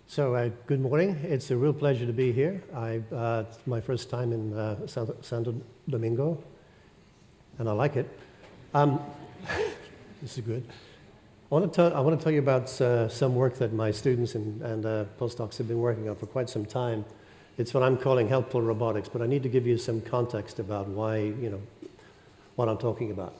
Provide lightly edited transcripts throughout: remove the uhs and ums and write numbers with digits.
So, good morning. It's a real pleasure to be here. It's my first time in Santo Domingo, and I like it. This is good. I want to tell you about some work that my students and postdocs have been working on for quite some time. It's what I'm calling helpful robotics, but I need to give you some context about why, what I'm talking about.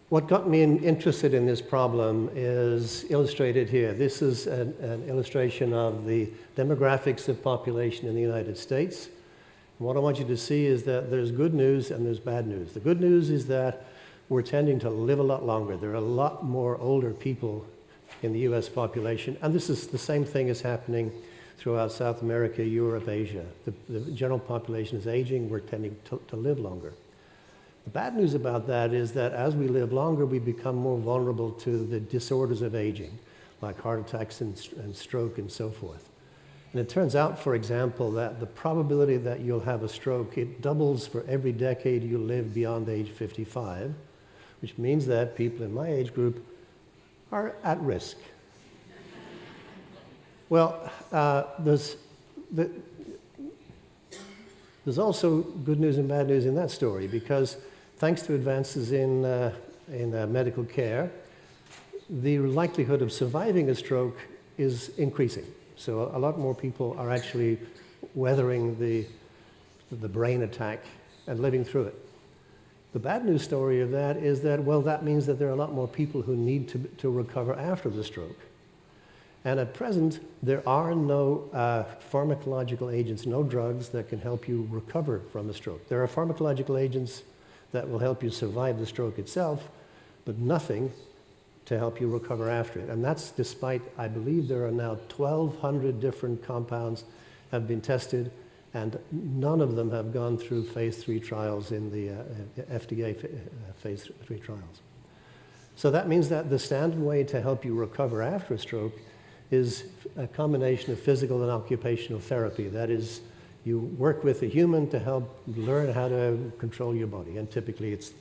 What got me interested in this problem is illustrated here. This is an illustration of the demographics of population in the United States. And what I want you to see is that there's good news and there's bad news. The good news is that we're tending to live a lot longer. There are a lot more older people in the US population, and this is the same thing is happening throughout South America, Europe, Asia. The general population is aging, we're tending to live longer. The bad news about that is that as we live longer, we become more vulnerable to the disorders of aging, like heart attacks and stroke and so forth. And it turns out, for example, that the probability that you'll have a stroke, it doubles for every decade you live beyond age 55, which means that people in my age group are at risk. Well, there's also good news and bad news in that story, because thanks to advances in medical care, the likelihood of surviving a stroke is increasing. So a lot more people are actually weathering the brain attack and living through it. The bad news story of that is that, well, that means that there are a lot more people who need to recover after the stroke. And at present, there are no pharmacological agents, no drugs that can help you recover from a stroke. There are pharmacological agents that will help you survive the stroke itself, but nothing to help you recover after it. And that's despite, I believe there are now 1,200 different compounds have been tested, and none of them have gone through phase 3 trials in the FDA phase 3 trials. So that means that the standard way to help you recover after a stroke is a combination of physical and occupational therapy. That is, you work with a human to help learn how to control your body. And typically it's,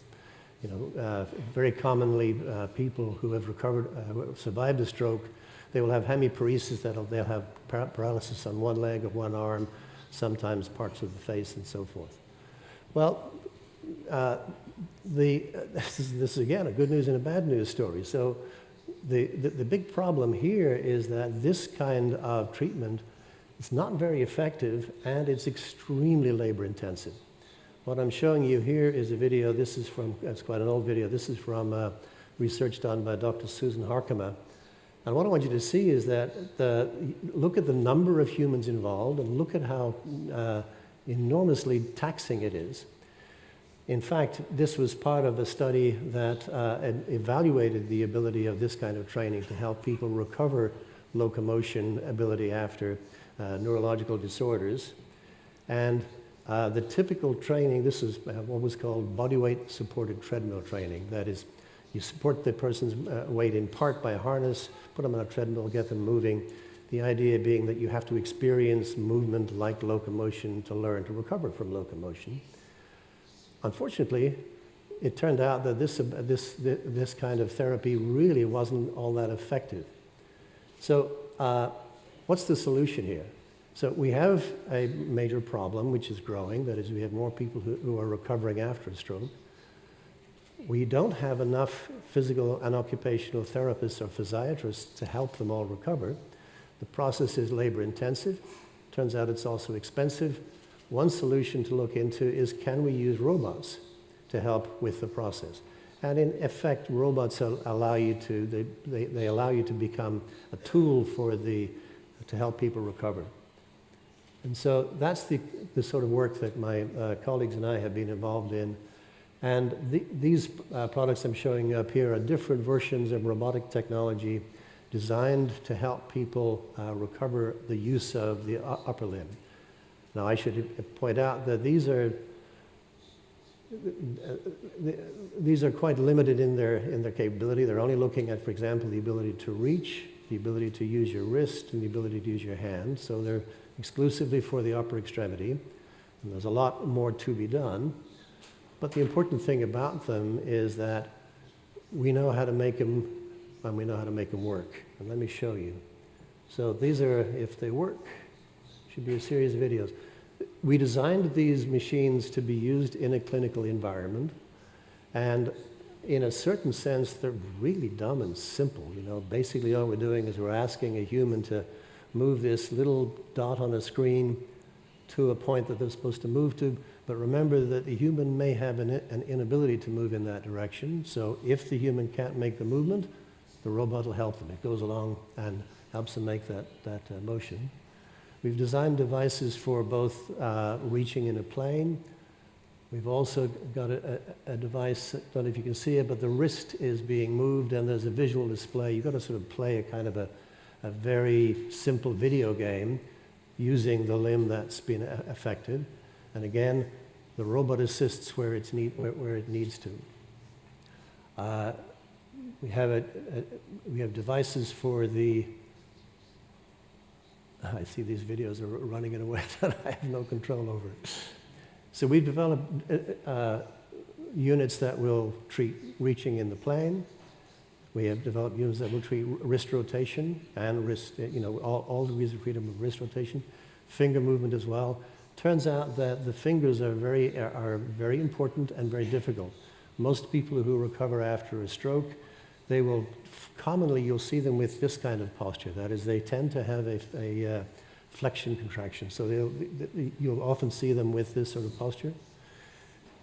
very commonly people who have recovered, survived a stroke, they will have hemiparesis, they'll have paralysis on one leg or one arm, sometimes parts of the face and so forth. Well, this is again a good news and a bad news story. So the big problem here is that this kind of treatment is not very effective, and it's extremely labor intensive. What I'm showing you here is a video. This is from, it's quite an old video. This is from research done by Dr. Susan Harkema. And what I want you to see is that look at the number of humans involved and look at how enormously taxing it is. In fact, this was part of a study that evaluated the ability of this kind of training to help people recover locomotion ability after neurological disorders. And the typical training, this is what was called bodyweight supported treadmill training. That is, you support the person's weight in part by a harness, put them on a treadmill, get them moving. The idea being that you have to experience movement like locomotion to learn to recover from locomotion. Unfortunately, it turned out that this kind of therapy really wasn't all that effective. So what's the solution here? So we have a major problem which is growing. That is, we have more people who are recovering after a stroke. We don't have enough physical and occupational therapists or physiatrists to help them all recover. The process is labor intensive. Turns out it's also expensive. One solution to look into is, can we use robots to help with the process? And in effect, robots allow you to, they allow you to become a tool to help people recover. And so that's the sort of work that my colleagues and I have been involved in. And these products I'm showing you up here are different versions of robotic technology designed to help people recover the use of the upper limb. Now, I should point out that these are quite limited in their capability. They're only looking at, for example, the ability to reach, the ability to use your wrist, and the ability to use your hand. So they're exclusively for the upper extremity. And there's a lot more to be done. But the important thing about them is that we know how to make them, and we know how to make them work. And let me show you. So these are, if they work, should be a series of videos. We designed these machines to be used in a clinical environment, and in a certain sense, they're really dumb and simple. You know, basically all we're doing is we're asking a human to move this little dot on a screen to a point that they're supposed to move to. But remember that the human may have an inability to move in that direction. So if the human can't make the movement, the robot will help them. It goes along and helps them make that motion. We've designed devices for both reaching in a plane. We've also got a device, I don't know if you can see it, but the wrist is being moved and there's a visual display. You've got to sort of play a kind of a very simple video game using the limb that's been affected. And again, the robot assists where it needs to. We have devices for the, I see these videos are running in a way that I have no control over. So we've developed units that will treat reaching in the plane. We have developed units that will treat wrist rotation and wrist, all degrees of freedom of wrist rotation, finger movement as well. Turns out that the fingers are very important and very difficult. Most people who recover after a stroke, they will commonly, you'll see them with this kind of posture. That is, they tend to have a flexion contraction. So you'll often see them with this sort of posture.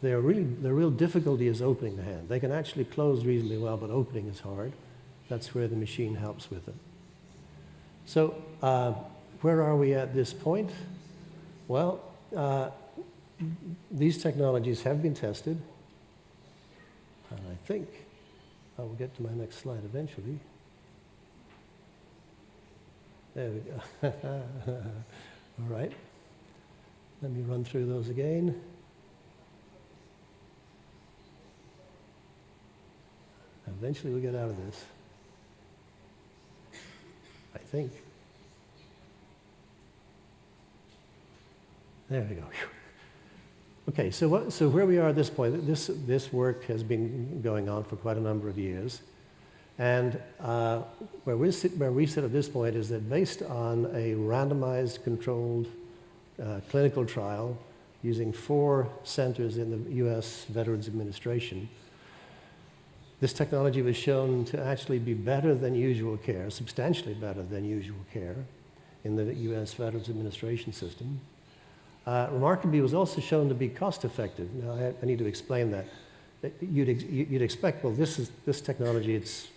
The real difficulty is opening the hand. They can actually close reasonably well, but opening is hard. That's where the machine helps with it. So where are we at this point? Well, these technologies have been tested, and I think I will get to my next slide eventually. There we go. All right. Let me run through those again. Eventually we'll get out of this, I think. There we go. Okay, so where we are at this point, this work has been going on for quite a number of years. And where we sit at this point is that based on a randomized, controlled clinical trial using 4 centers in the US Veterans Administration, this technology was shown to actually be better than usual care, substantially better than usual care in the US Veterans Administration system. Remarkably, it was also shown to be cost-effective. Now, I need to explain that. You'd expect, well, this technology, it's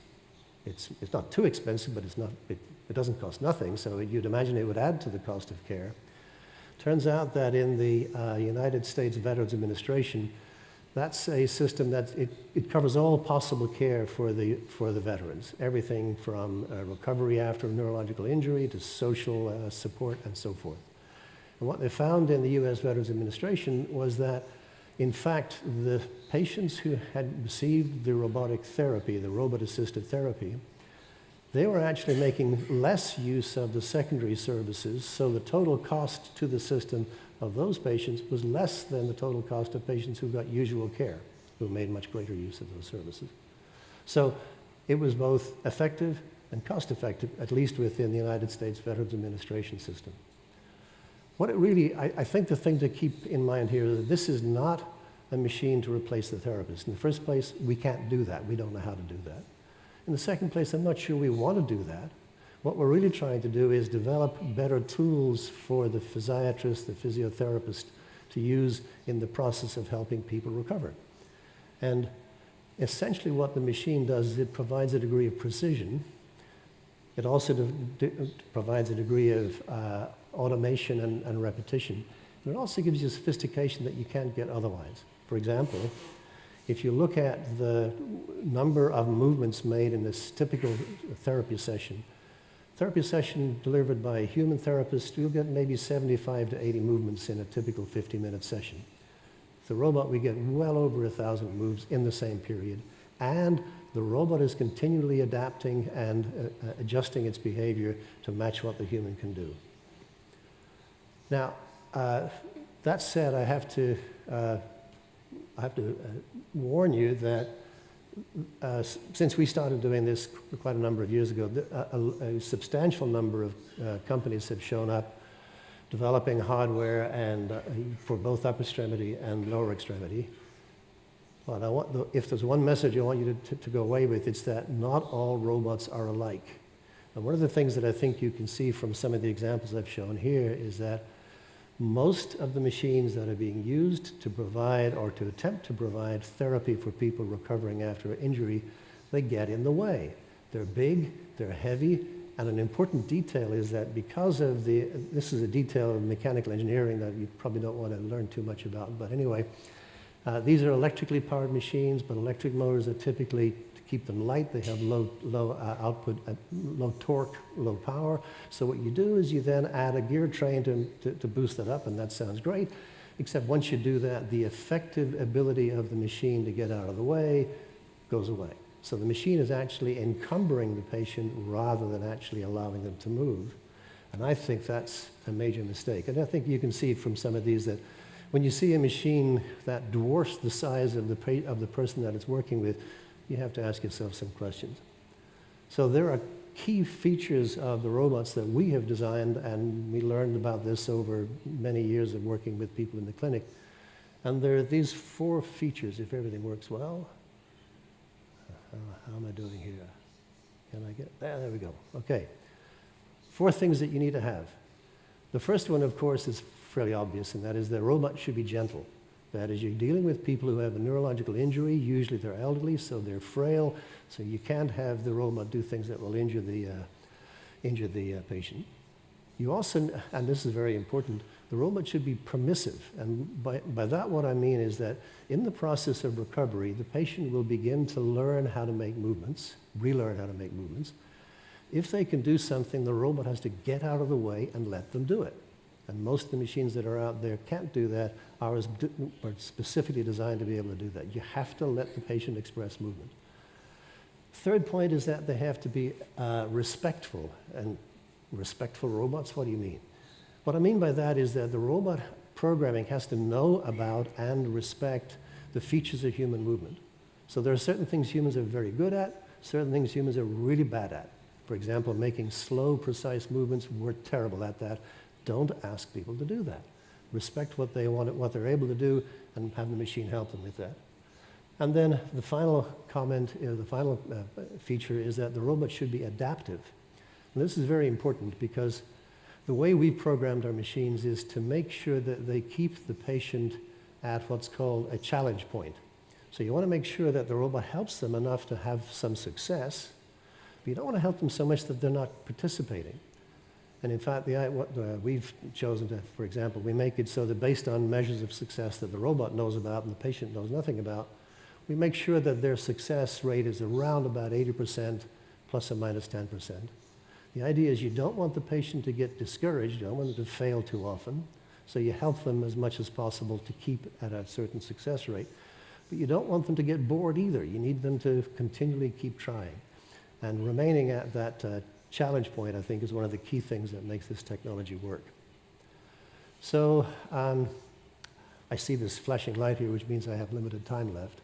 not too expensive, but it doesn't cost nothing, so you'd imagine it would add to the cost of care. Turns out that in the United States Veterans Administration, that's a system that it covers all possible care for the veterans, everything from recovery after a neurological injury to social support and so forth. And what they found in the US Veterans Administration was that, in fact, the patients who had received the robotic therapy, the robot-assisted therapy, they were actually making less use of the secondary services, so the total cost to the system of those patients was less than the total cost of patients who got usual care, who made much greater use of those services. So it was both effective and cost-effective, at least within the United States Veterans Administration system. What it really, I think the thing to keep in mind here is that this is not a machine to replace the therapist. In the first place, we can't do that. We don't know how to do that. In the second place, I'm not sure we want to do that. What we're really trying to do is develop better tools for the physiatrist, the physiotherapist, to use in the process of helping people recover. And essentially what the machine does is it provides a degree of precision. It also provides a degree of automation and repetition. And it also gives you a sophistication that you can't get otherwise. For example, if you look at the number of movements made in this typical therapy session delivered by a human therapist, you'll get maybe 75 to 80 movements in a typical 50-minute session. With the robot, we get well over 1,000 moves in the same period. And the robot is continually adapting and adjusting its behavior to match what the human can do. Now, that said, I have to warn you that since we started doing this quite a number of years ago, a substantial number of companies have shown up developing hardware and for both upper extremity and lower extremity. But if there's one message I want you to go away with, it's that not all robots are alike. And one of the things that I think you can see from some of the examples I've shown here is that most of the machines that are being used to provide or to attempt to provide therapy for people recovering after an injury, they get in the way. They're big, they're heavy, and an important detail is that because of this is a detail of mechanical engineering that you probably don't want to learn too much about, but anyway, these are electrically powered machines, but electric motors are typically, to keep them light, they have low output, low torque, low power. So what you do is you then add a gear train to boost that up, and that sounds great, except once you do that, the effective ability of the machine to get out of the way goes away. So the machine is actually encumbering the patient rather than actually allowing them to move. And I think that's a major mistake. And I think you can see from some of these that when you see a machine that dwarfs the size of the person that it's working with, you have to ask yourself some questions. So there are key features of the robots that we have designed, and we learned about this over many years of working with people in the clinic. And there are these 4 features, if everything works well. How am I doing here? Can I get there? There we go. Okay. 4 things that you need to have. The first one, of course, is fairly obvious, and that is the robot should be gentle. That is, you're dealing with people who have a neurological injury. Usually they're elderly, so they're frail, so you can't have the robot do things that will injure the patient. You also, and this is very important, the robot should be permissive. And by that what I mean is that in the process of recovery, the patient will begin to learn how to make movements, relearn how to make movements. If they can do something, the robot has to get out of the way and let them do it. And most of the machines that are out there can't do that. Ours are specifically designed to be able to do that. You have to let the patient express movement. Third point is that they have to be respectful. And respectful robots, what do you mean? What I mean by that is that the robot programming has to know about and respect the features of human movement. So there are certain things humans are very good at, certain things humans are really bad at. For example, making slow, precise movements, we're terrible at that. Don't ask people to do that. Respect what they want, what they're able to do, and have the machine help them with that. And then the final comment, the final feature is that the robot should be adaptive. And this is very important because the way we've programmed our machines is to make sure that they keep the patient at what's called a challenge point. So you want to make sure that the robot helps them enough to have some success, but you don't want to help them so much that they're not participating. And in fact, what we've chosen to, for example, we make it so that based on measures of success that the robot knows about and the patient knows nothing about, we make sure that their success rate is around about 80% plus or minus 10%. The idea is you don't want the patient to get discouraged, you don't want them to fail too often, so you help them as much as possible to keep at a certain success rate. But you don't want them to get bored either. You need them to continually keep trying. And remaining at that challenge point, I think, is one of the key things that makes this technology work. So I see this flashing light here, which means I have limited time left.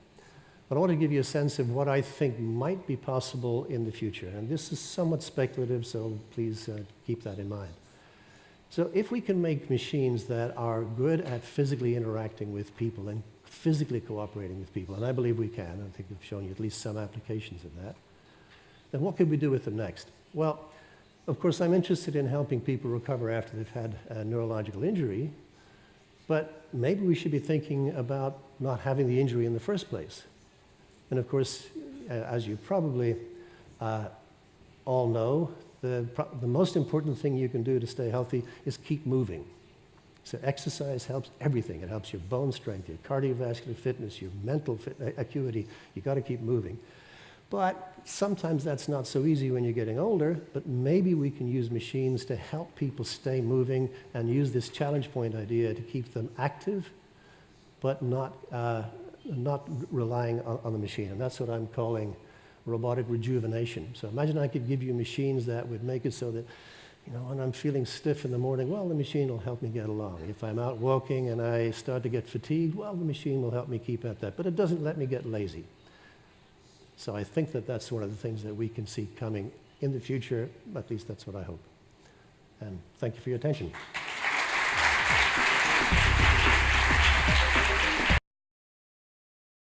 But I want to give you a sense of what I think might be possible in the future. And this is somewhat speculative, so please keep that in mind. So if we can make machines that are good at physically interacting with people and physically cooperating with people, and I believe we can, I think we've shown you at least some applications of that, then what could we do with them next? Well, of course, I'm interested in helping people recover after they've had a neurological injury, but maybe we should be thinking about not having the injury in the first place. And of course, as you probably all know, the most important thing you can do to stay healthy is keep moving. So exercise helps everything. It helps your bone strength, your cardiovascular fitness, your mental acuity. You've got to keep moving. But sometimes that's not so easy when you're getting older, but maybe we can use machines to help people stay moving and use this challenge point idea to keep them active, but not relying on the machine. And that's what I'm calling robotic rejuvenation. So imagine I could give you machines that would make it so that, you know, when I'm feeling stiff in the morning, well, the machine will help me get along. If I'm out walking and I start to get fatigued, well, the machine will help me keep at that. But it doesn't let me get lazy. So I think that that's one of the things that we can see coming in the future, at least that's what I hope. And thank you for your attention.